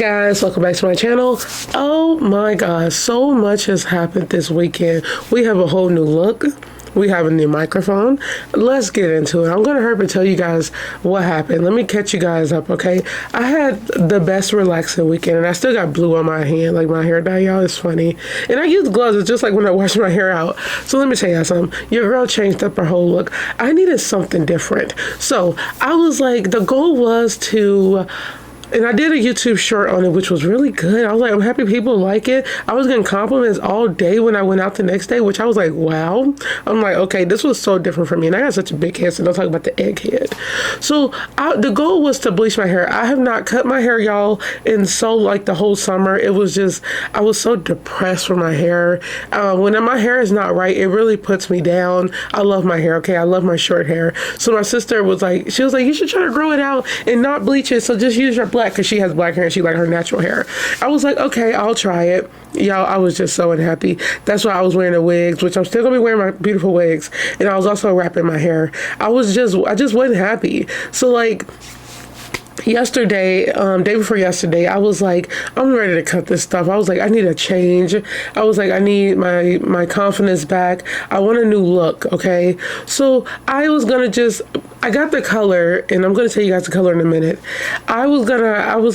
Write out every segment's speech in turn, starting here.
Guys, welcome back to my channel. Oh my god, so much has happened this weekend. We have a whole new look. We have a new microphone. Let's get into it. I'm gonna hurry and tell you guys what happened. Let me catch you guys up, okay? I had the best relaxing weekend, and I still got blue on my hand, like my hair dye, y'all. It's funny. And I use gloves. It's just like when I wash my hair out. So let me tell you something. Your girl changed up her whole look. I needed something different. So I was like, the goal was to... And I did a YouTube short on it, which was really good. I was like, I'm happy people like it. I was getting compliments all day when I went out the next day, which I was like, wow. I'm like, okay, this was so different for me. And I got such a big head, so don't talk about the egg head. So the goal was to bleach my hair. I have not cut my hair, y'all, in so like the whole summer. It was just, I was so depressed for my hair. When my hair is not right, it really puts me down. I love my hair, okay? I love my short hair. So my sister was like, she was like, you should try to grow it out and not bleach it. So just use your black, because she has black hair and she like her natural hair. I was like, okay, I'll try it. Y'all, I was just so unhappy. That's why I was wearing the wigs, which I'm still gonna be wearing my beautiful wigs. And I was also wrapping my hair. I just wasn't happy. So like, yesterday, day before yesterday, I was like, I'm ready to cut this stuff. I was like, I need a change. I was like, I need my confidence back. I want a new look, okay? So I was gonna I got the color, and I'm gonna tell you guys the color in a minute. I was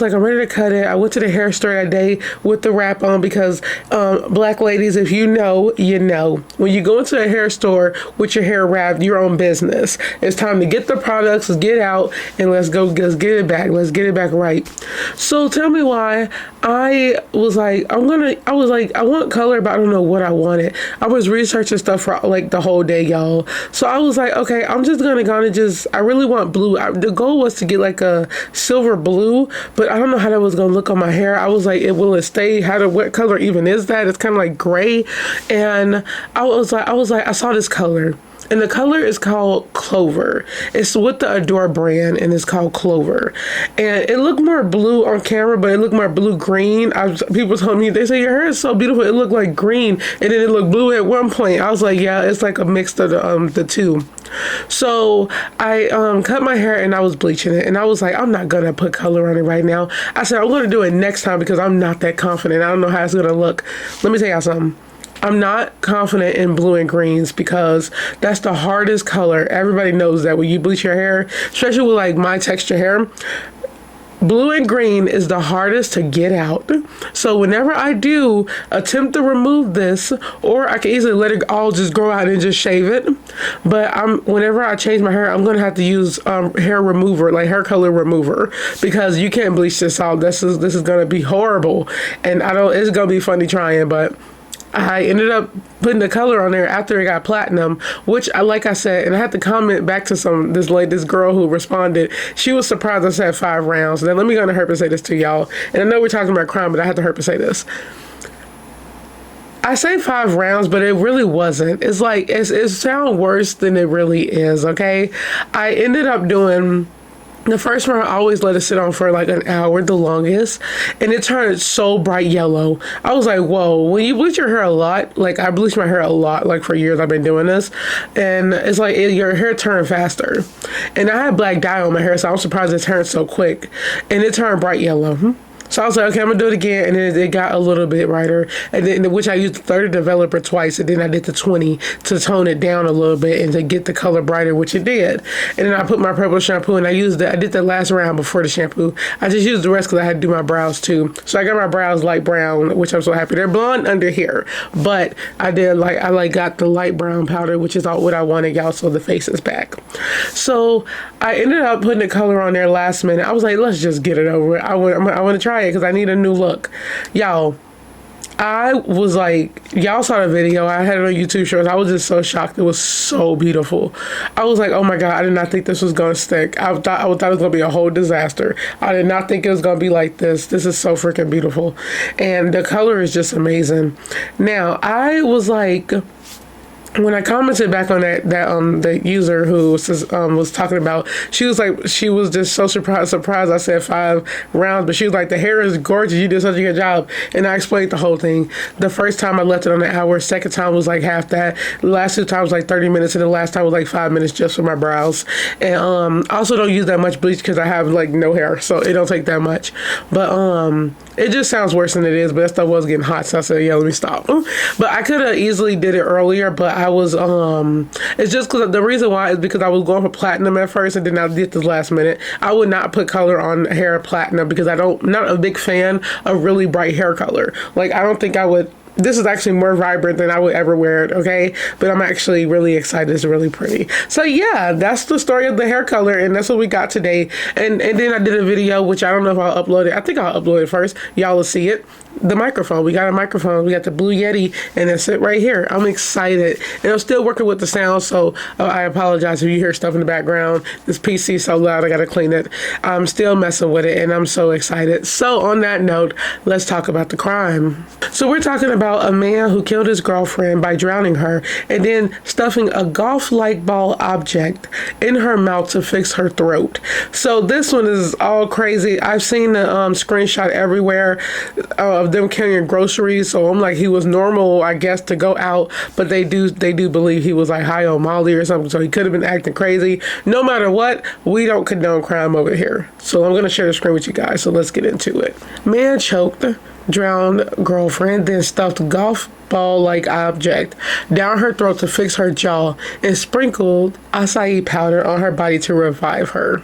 like, I'm ready to cut it. I went to the hair store that day with the wrap on because, black ladies, if you know, you know. When you go into a hair store with your hair wrapped, your own business. It's time to get the products, get out, and let's get it back. Let's get it back right. So tell me why I was like, I want color, but I don't know what I wanted. I was researching stuff for like the whole day, y'all. So I was like, okay, I'm just gonna I really want blue. The goal was to get like a silver blue, but I don't know how that was gonna look on my hair. I was like, will it stay? What color even is that? It's kind of like gray. And I was like, I saw this color. And the color is called Clover. It's with the Adore brand, and it's called Clover. And it looked more blue on camera, but it looked more blue-green. People told me, they say, your hair is so beautiful. It looked like green, and then it looked blue at one point. I was like, yeah, it's like a mix of the two. So I cut my hair, and I was bleaching it. And I was like, I'm not going to put color on it right now. I said, I'm going to do it next time because I'm not that confident. I don't know how it's going to look. Let me tell y'all something. I'm not confident in blue and greens because that's the hardest color. Everybody knows that when you bleach your hair, especially with like my texture hair, blue and green is the hardest to get out. So whenever I do attempt to remove this, or I can easily let it all just grow out and just shave it. But whenever I change my hair, I'm gonna have to use hair remover, like hair color remover, because you can't bleach this out. This is gonna be horrible, and it's gonna be funny trying, but I ended up putting the color on there after it got platinum, which like I said, and I had to comment back to this girl who responded. She was surprised I said 5 rounds. Now let me go on herp and say this to y'all. And I know we're talking about crime, but I had to herp and say this. I say 5 rounds, but it really wasn't. It's like, it sounds worse than it really is, okay? I ended up doing... The first round, I always let it sit on for like an hour, the longest, and it turned so bright yellow. I was like, whoa, when you bleach your hair a lot, like I bleach my hair a lot, like for years I've been doing this, and it's like your hair turned faster. And I had black dye on my hair, so I'm surprised it turned so quick, and it turned bright yellow. So I was like, okay, I'm gonna do it again, and then it got a little bit brighter, and then which I used the 30 developer twice, and then I did the 20 to tone it down a little bit and to get the color brighter, which it did. And then I put my purple shampoo, and I did the last round before the shampoo. I just used the rest because I had to do my brows too. So I got my brows light brown, which I'm so happy. They're blonde under here, but I got the light brown powder, which is all what I wanted, y'all. So the face is back. So I ended up putting the color on there last minute. I was like, let's just get it over. I want to try it because I need a new look. Y'all, I was like, y'all saw the video. I had it on YouTube Shorts. I was just so shocked. It was so beautiful. I was like, oh my God, I did not think this was going to stick. I thought it was going to be a whole disaster. I did not think it was going to be like this. This is so freaking beautiful. And the color is just amazing. Now, I was like... when I commented back on the user who was talking about, she was just so surprised. I said 5 rounds, but she was like, the hair is gorgeous. You did such a good job. And I explained the whole thing. The first time I left it on an hour. Second time was like half that. The last 2 times like 30 minutes, and the last time was like 5 minutes just for my brows. And I also don't use that much bleach because I have like no hair, so it don't take that much. But it just sounds worse than it is. But that stuff was getting hot, so I said, yeah, let me stop. But I could have easily did it earlier, but I was it's just because the reason why is because I was going for platinum at first, and then I did this last minute. I would not put color on hair platinum because not a big fan of really bright hair color. Like, I don't think I would. This is actually more vibrant than I would ever wear it, okay? But I'm actually really excited. It's really pretty. So yeah, that's the story of the hair color, and that's what we got today. And then I did a video, which I don't know if I'll upload it. I think I'll upload it first. Y'all will see it. The microphone. We got a microphone. We got the Blue Yeti, and that's it right here. I'm excited. And I'm still working with the sound, so I apologize if you hear stuff in the background. This PC is so loud, I gotta clean it. I'm still messing with it, and I'm so excited. So on that note, let's talk about the crime. So we're talking about a man who killed his girlfriend by drowning her and then stuffing a golf-like ball object in her mouth to fix her throat. So this one is all crazy. I've seen the screenshot everywhere of them carrying groceries. So I'm like, he was normal, I guess, to go out, but they do believe he was like high on Molly or something. So he could have been acting crazy. No matter what, we don't condone crime over here. So I'm gonna share the screen with you guys. So let's get into it. Man choked drowned girlfriend, then stuffed golf ball-like object down her throat to fix her jaw and sprinkled acai powder on her body to revive her.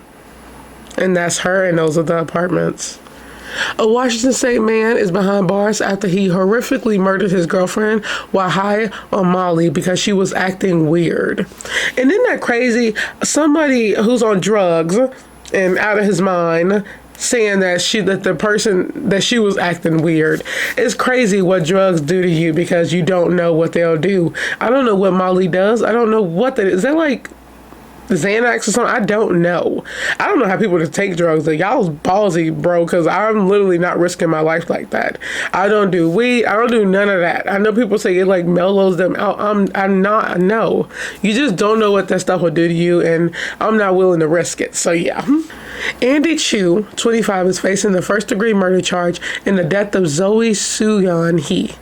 And that's her, and those are the apartments. A Washington State man is behind bars after he horrifically murdered his girlfriend while high on Molly because she was acting weird. And isn't that crazy? Somebody who's on drugs and out of his mind saying that the person that she was acting weird. It's crazy what drugs do to you because you don't know what they'll do. I don't know what Molly does. I don't know what that is. Is that like Xanax or something? I don't know. I don't know how people just take drugs. Like, y'all's ballsy, bro, because I'm literally not risking my life like that. I don't do weed. I don't do none of that. I know people say it like mellows them out. I'm not. No. You just don't know what that stuff will do to you, and I'm not willing to risk it. So yeah. Andy Chu, 25, is facing the first-degree murder charge in the death of Zoe Suyeon Hee,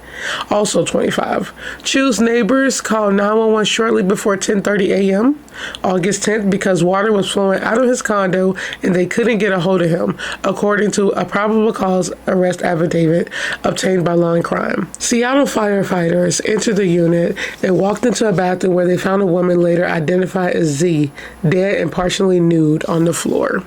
also 25. Chu's neighbors called 911 shortly before 10:30 a.m. August 10th because water was flowing out of his condo and they couldn't get a hold of him, according to a probable cause arrest affidavit obtained by Law and Crime. Seattle firefighters entered the unit and walked into a bathroom where they found a woman later identified as Z, dead and partially nude on the floor.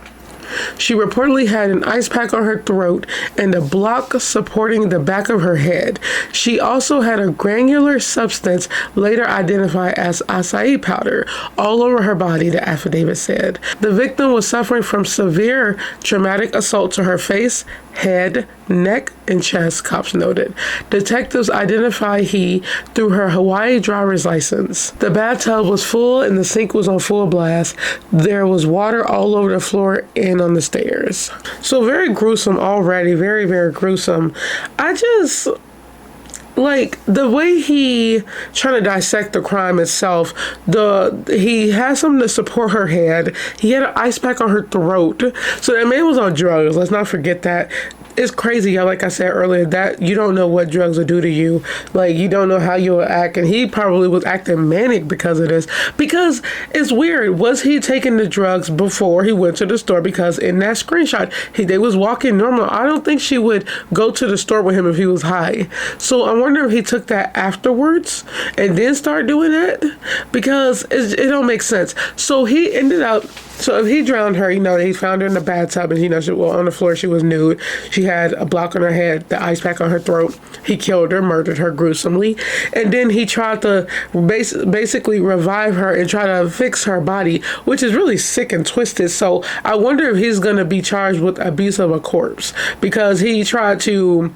She reportedly had an ice pack on her throat and a block supporting the back of her head. She also had a granular substance later identified as acai powder all over her body, the affidavit said. The victim was suffering from severe traumatic assault to her face, head, neck, and chest, cops noted. Detectives identified He through her Hawaii driver's license. The bathtub was full and the sink was on full blast. There was water all over the floor and on the stairs. So very gruesome already. Very, very gruesome. I just... like the way he trying to dissect the crime itself, he had something to support her head. He had an ice pack on her throat. So that man was on drugs. Let's not forget that. It's crazy, y'all. Like I said earlier, that you don't know what drugs will do to you. Like, you don't know how you'll act. And he probably was acting manic because of this. Because it's weird. Was he taking the drugs before he went to the store? Because in that screenshot, they was walking normal. I don't think she would go to the store with him if he was high. So I wonder if he took that afterwards and then started doing that. Because it don't make sense. So he ended up... So if he drowned her, he found her in the bathtub and, she was on the floor. She was nude. She had a block on her head, the ice pack on her throat. He killed her, murdered her gruesomely. And then he tried to basically revive her and try to fix her body, which is really sick and twisted. So I wonder if he's going to be charged with abuse of a corpse because he tried to,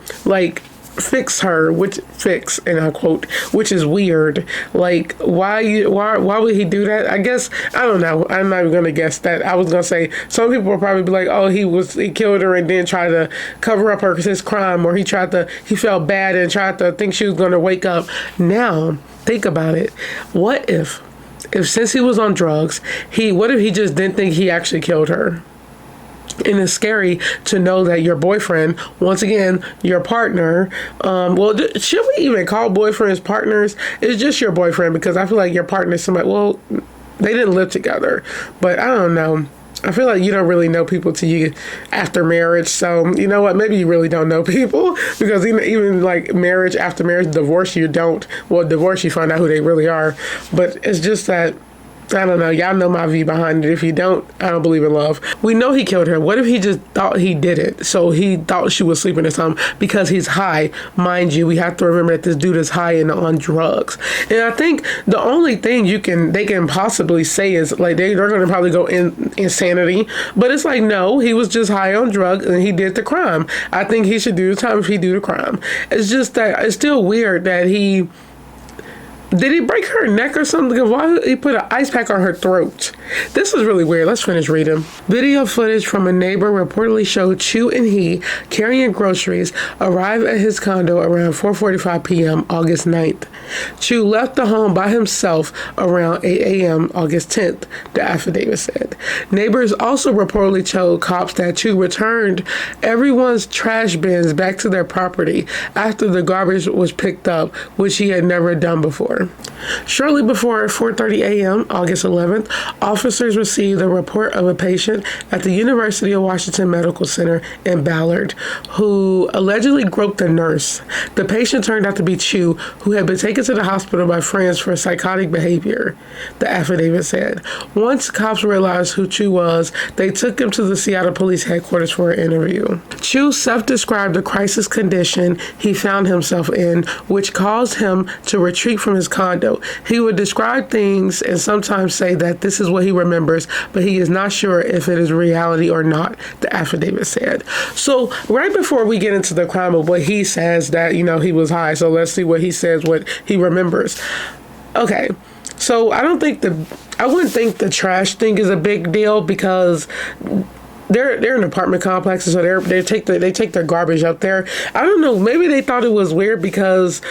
fix her, which fix, and I quote, which is weird. Like, why would he do that? I guess, I don't know. I'm not even gonna guess that. I was gonna say some people will probably be like, oh, he killed her and then tried to cover up his crime, or he felt bad and tried to think she was gonna wake up. Now think about it. What if since he was on drugs, what if he just didn't think he actually killed her? And it's scary to know that your boyfriend, once again, your partner, should we even call boyfriends partners? It's just your boyfriend, because I feel like your partner is somebody, well, they didn't live together, but I don't know. I feel like you don't really know people till you after marriage. So, you know what? Maybe you really don't know people, because even like marriage, after marriage, divorce, you don't. Well, divorce, you find out who they really are. But it's just that, I don't know. Y'all know my view behind it. If you don't, I don't believe in love. We know he killed her. What if he just thought he did it? So he thought she was sleeping or something because he's high. Mind you, we have to remember that this dude is high and on drugs. And I think the only thing they can possibly say is like they're going to probably go insanity. But it's like, no, he was just high on drugs and he did the crime. I think he should do the time if he do the crime. It's just that it's still weird that did he break her neck or something? Because why did he put an ice pack on her throat? This is really weird. Let's finish reading. Video footage from a neighbor reportedly showed Chu and he, carrying groceries, arrived at his condo around 4:45 p.m. August 9th. Chu left the home by himself around 8 a.m. August 10th, the affidavit said. Neighbors also reportedly told cops that Chu returned everyone's trash bins back to their property after the garbage was picked up, which he had never done before. Shortly before 4:30 a.m. August 11th, officers received a report of a patient at the University of Washington Medical Center in Ballard who allegedly groped a nurse. The patient turned out to be Chu, who had been taken to the hospital by friends for psychotic behavior, the affidavit said. Once cops realized who Chu was, they took him to the Seattle Police headquarters for an interview. Chu self-described the crisis condition he found himself in, which caused him to retreat from his condo. He would describe things and sometimes say that this is what he remembers, but he is not sure if it is reality or not, the affidavit said. So right before we get into the crime of what he says that, he was high. So let's see what he says, what he remembers. Okay. So I wouldn't think the trash thing is a big deal, because they're an apartment complex, so they take their garbage up there. I don't know. Maybe they thought it was weird because,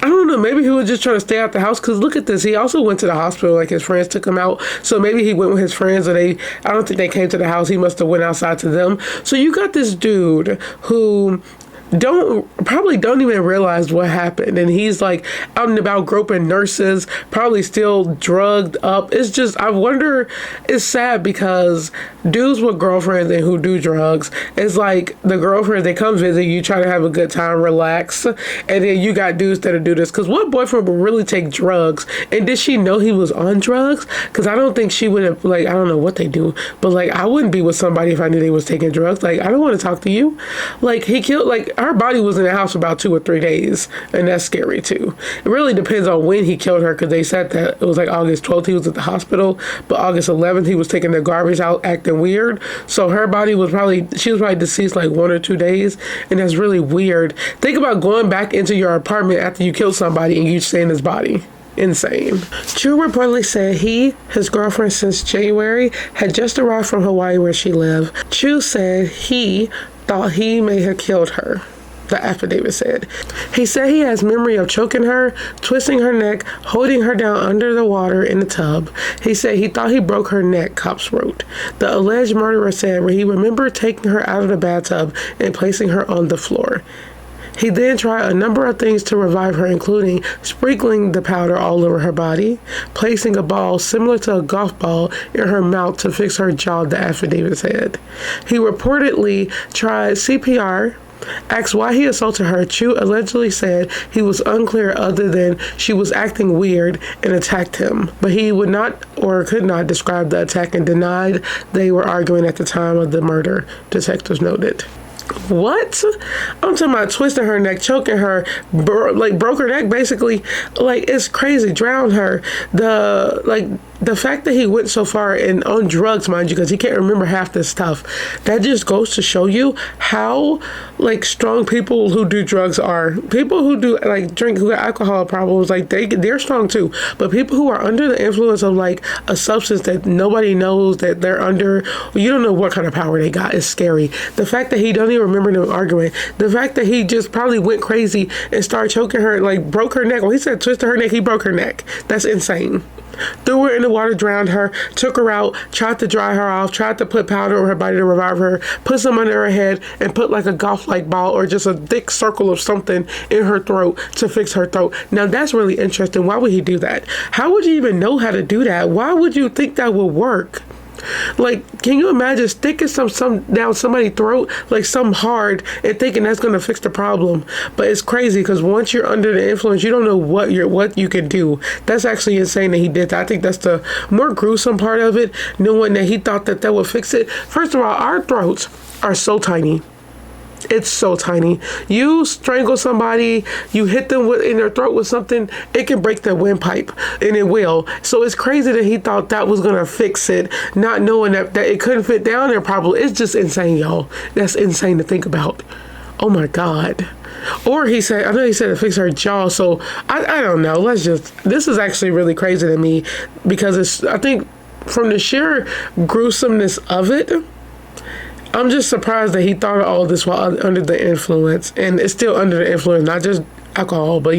I don't know, maybe he was just trying to stay out the house, because look at this. He also went to the hospital, like his friends took him out. So maybe he went with his friends, or I don't think they came to the house. He must have went outside to them. So you got this dude who probably don't even realize what happened, and he's like out and about groping nurses, probably still drugged up. It's just, I wonder, it's sad because dudes with girlfriends and who do drugs, it's like the girlfriend, they come visit you, try to have a good time, relax, and then you got dudes that do this. Because what boyfriend would really take drugs? And did she know he was on drugs? Because I don't think she would have, I don't know what they do, but I wouldn't be with somebody if I knew they was taking drugs. I don't want to talk to you. He killed, her body was in the house for about 2 or 3 days, and that's scary too. It really depends on when he killed her, because they said that it was August 12th he was at the hospital, but August 11th he was taking the garbage out acting weird. So her body was probably deceased 1 or 2 days, and that's really weird. Think about going back into your apartment after you killed somebody and you stay in his body. Insane. Chu reportedly said his girlfriend since January, had just arrived from Hawaii where she lived. Chu said he thought he may have killed her, the affidavit said. He said he has memory of choking her, twisting her neck, holding her down under the water in the tub. He said he thought he broke her neck, cops wrote. The alleged murderer said he remembered taking her out of the bathtub and placing her on the floor. He then tried a number of things to revive her, including sprinkling the powder all over her body, placing a ball similar to a golf ball in her mouth to fix her jaw, the affidavit said. He reportedly tried CPR. Asked why he assaulted her, Chu allegedly said he was unclear other than she was acting weird and attacked him. But he would not or could not describe the attack and denied they were arguing at the time of the murder, detectives noted. What? I'm talking about twisting her neck, choking her, broke her neck basically. It's crazy. Drowned her. the fact that he went so far and on drugs, mind you, because he can't remember half this stuff, that just goes to show you how like strong people who do drugs are. People who do like drink, who got alcohol problems, like they're strong too. But people who are under the influence of like a substance that nobody knows that they're under, you don't know what kind of power they got. It's scary. The fact that he don't even remember them arguing, the fact that he just probably went crazy and started choking her, like broke her neck. Well, he said twisted her neck, he broke her neck. That's insane. Threw her in the water, drowned her, took her out, tried to dry her off, tried to put powder on her body to revive her, put some under her head, and put like a golf-like ball or just a thick circle of something in her throat to fix her throat. Now that's really interesting. Why would he do that? How would you even know how to do that? Why would you think that would work? Like, can you imagine sticking some down somebody's throat, like something hard, and thinking that's going to fix the problem? But it's crazy because once you're under the influence, you don't know what you can do. That's actually insane that he did that. I think that's the more gruesome part of it, knowing that he thought that would fix it. First of all, our throats are so tiny. It's so tiny. You strangle somebody, you hit them in their throat with something, it can break their windpipe, and it will. So it's crazy that he thought that was going to fix it, not knowing that it couldn't fit down there probably. It's just insane, y'all. That's insane to think about. Oh my God. Or he said, I know he said to fix her jaw, so I don't know. This is actually really crazy to me because I think from the sheer gruesomeness of it, I'm just surprised that he thought of all this while under the influence, and it's still under the influence, not just alcohol, but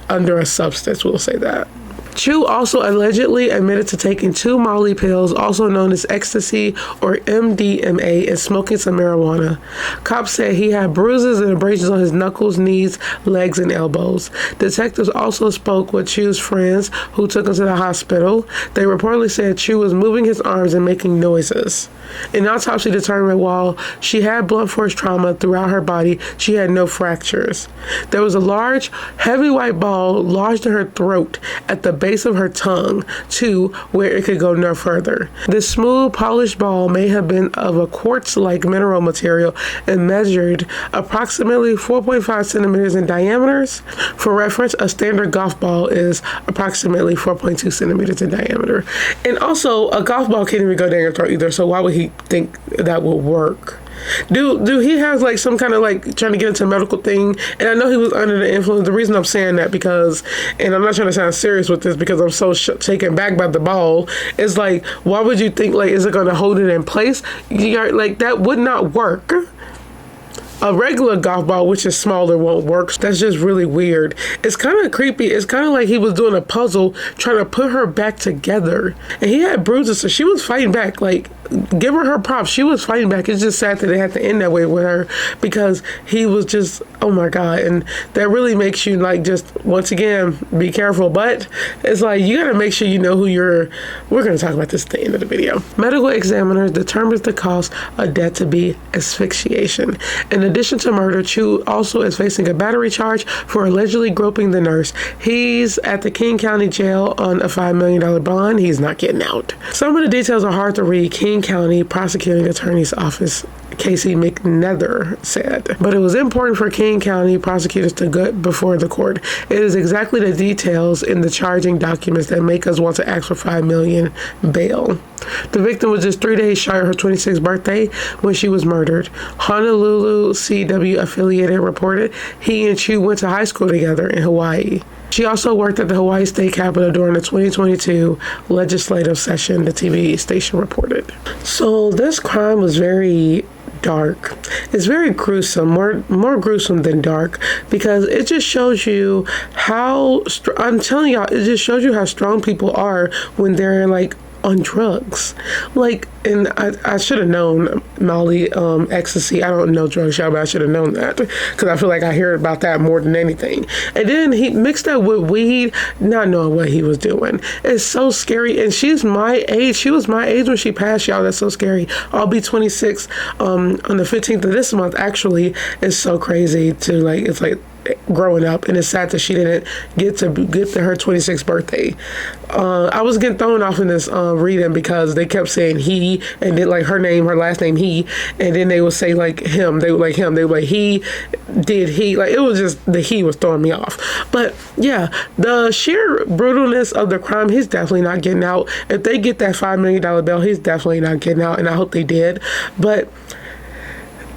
under a substance, we'll say that. Chu also allegedly admitted to taking 2 Molly pills, also known as ecstasy or MDMA, and smoking some marijuana. Cops said he had bruises and abrasions on his knuckles, knees, legs, and elbows. Detectives also spoke with Chu's friends who took him to the hospital. They reportedly said Chu was moving his arms and making noises. An autopsy determined while she had blunt force trauma throughout her body, she had no fractures. There was a large, heavy white ball lodged in her throat at the base of her tongue, too, where it could go no further. This smooth, polished ball may have been of a quartz-like mineral material and measured approximately 4.5 centimeters in diameter. For reference, a standard golf ball is approximately 4.2 centimeters in diameter. And also, a golf ball can't even go down your throat either, so why would he think that would work? Do he have like some kind of like trying to get into a medical thing? And I know he was under the influence. The reason I'm saying that because, and I'm not trying to sound serious with this because I'm so taken back by the ball, is like, why would you think like, is it going to hold it in place? Like that would not work. A regular golf ball, which is smaller, won't work. That's just really weird. It's kind of creepy. It's kind of like he was doing a puzzle trying to put her back together. And he had bruises, so she was fighting back. Like, give her props. She was fighting back. It's just sad that they had to end that way with her because he was just, oh my God. And that really makes you like just, once again, be careful. But it's like, you got to make sure you know who we're going to talk about this at the end of the video. Medical examiners determines the cause of death to be asphyxiation. In addition to murder, Chu also is facing a battery charge for allegedly groping the nurse. He's at the King County Jail on a $5 million bond. He's not getting out. Some of the details are hard to read. King County Prosecuting Attorney's Office Casey McNether said, but it was important for King County prosecutors to go before the court. It is exactly the details in the charging documents that make us want to ask for $5 million bail. The victim was just 3 days shy of her 26th birthday when she was murdered. Honolulu CW affiliated reported he and Chu went to high school together in Hawaii. She also worked at the Hawaii State Capitol during the 2022 legislative session, the TV station reported. So this crime was very dark. It's very gruesome, more gruesome than dark, because it just shows you how, I'm telling y'all, it just shows you how strong people are when they're like on drugs. Like, and I should have known Molly, ecstasy. I don't know drugs, y'all, but I should have known that because I feel like I hear about that more than anything. And then he mixed that with weed, not knowing what he was doing. It's so scary. And she's my age. She was my age when she passed, y'all. That's so scary. I'll be 26 on the 15th of this month. Actually, it's so crazy to like. It's like growing up, and it's sad that she didn't get to her 26th birthday. I was getting thrown off in this reading because they kept saying he, and then like her last name he, and then they would say like him. They would like him. They would like he did he. Like it was just the he was throwing me off. But yeah, the sheer brutalness of the crime, he's definitely not getting out. If they get that $5 million bail, he's definitely not getting out, and I hope they did. But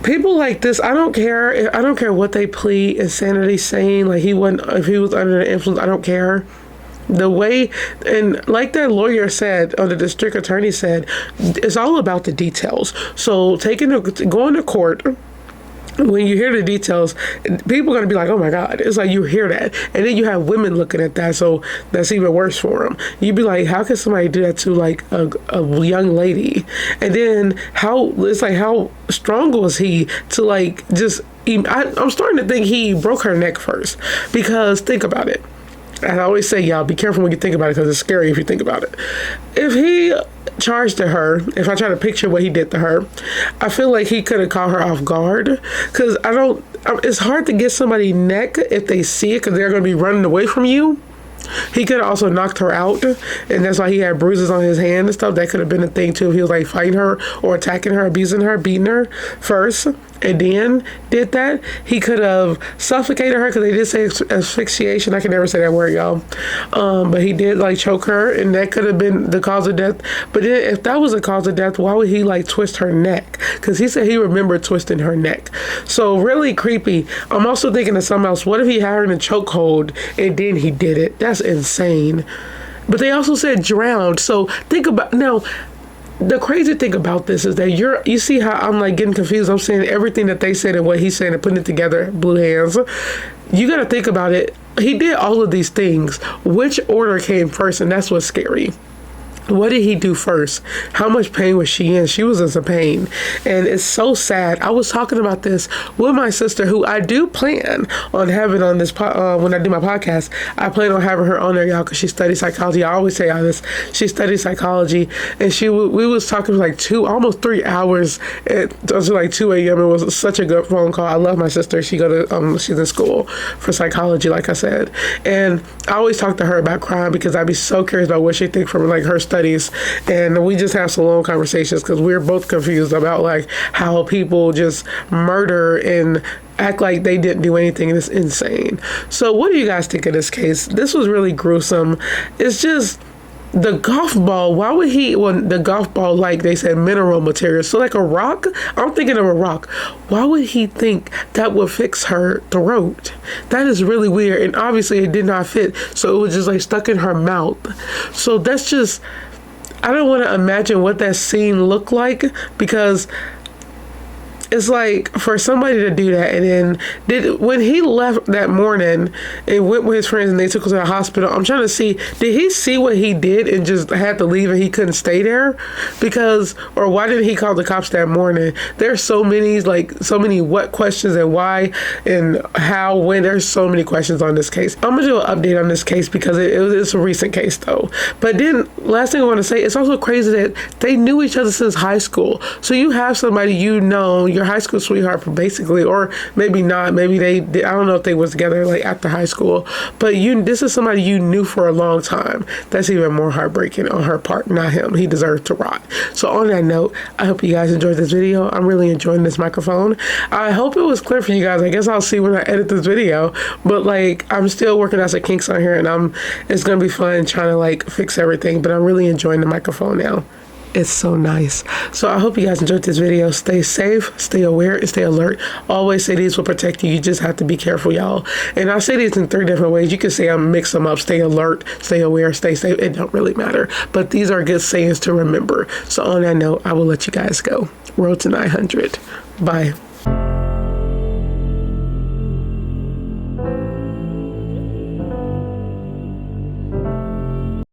people like this, I don't care. I don't care what they plead insanity saying. Like if he was under the influence, I don't care. The way, and like that lawyer said, or the district attorney said, it's all about the details. So going to court, when you hear the details, people are going to be like, oh my God. It's like you hear that. And then you have women looking at that, so that's even worse for them. You'd be like, how can somebody do that to like a young lady? And then how strong was he to like just, I'm starting to think he broke her neck first. Because think about it. I always say, y'all, be careful when you think about it because it's scary if you think about it. If he charged to her, if I try to picture what he did to her, I feel like he could have caught her off guard because it's hard to get somebody's neck if they see it because they're going to be running away from you. He could have also knocked her out, and that's why he had bruises on his hand and stuff. That could have been a thing too if he was like fighting her or attacking her, abusing her, beating her first, and then did that. He could have suffocated her because they did say asphyxiation. I can never say that word, y'all. But he did like choke her, and that could have been the cause of death. But then if that was the cause of death, why would he like twist her neck? Because he said he remembered twisting her neck. So really creepy. I'm also thinking of something else. What if he had her in a chokehold and then he did it? That's insane. But they also said drowned. So think about now. The crazy thing about this is that you see how I'm like getting confused. I'm saying everything that they said and what he's saying and putting it together, blue hands. You got to think about it. He did all of these things. Which order came first? And that's what's scary. What did he do first? How much pain was she in? She was in some pain. And it's so sad. I was talking about this with my sister, who I do plan on having on this, when I do my podcast, I plan on having her on there, y'all, because she studies psychology. I always say all this. She studies psychology. And we was talking for like almost 3 hours. It was like 2 a.m. It was such a good phone call. I love my sister. She's in school for psychology, like I said. And I always talk to her about crime because I'd be so curious about what she thinks from like her studies, and we just have some long conversations because we're both confused about like how people just murder and act like they didn't do anything, and it's insane. So what do you guys think of this case? This was really gruesome. It's just the golf ball. Why would the golf ball, like they said, mineral material, so like a rock? I'm thinking of a rock. Why would he think that would fix her throat? That is really weird, and obviously it did not fit, so it was just like stuck in her mouth. So that's just, I don't want to imagine what that scene looked like, because it's like for somebody to do that, and then when he left that morning and went with his friends and they took him to the hospital, I'm trying to see, did he see what he did and just had to leave and he couldn't stay there? Or why didn't he call the cops that morning? There's so many what questions and why and how, when. There's so many questions on this case. I'm gonna do an update on this case because it's a recent case though. But then last thing I want to say, it's also crazy that they knew each other since high school. So you have somebody your high school sweetheart basically, or maybe not, maybe I don't know if they was together like after high school, but this is somebody you knew for a long time. That's even more heartbreaking on her part, not him. He deserves to rot. So on that note, I hope you guys enjoyed this video. I'm really enjoying this microphone. I hope it was clear for you guys. I guess I'll see when I edit this video, but like I'm still working out some kinks on here, and it's gonna be fun trying to like fix everything, but I'm really enjoying the microphone now. It's so nice. So I hope you guys enjoyed this video. Stay safe, stay aware, and stay alert. Always say these will protect you. You just have to be careful, y'all. And I say these in 3 different ways. You can say I mix them up. Stay alert, stay aware, stay safe. It don't really matter. But these are good sayings to remember. So on that note, I will let you guys go. Road to 900. Bye.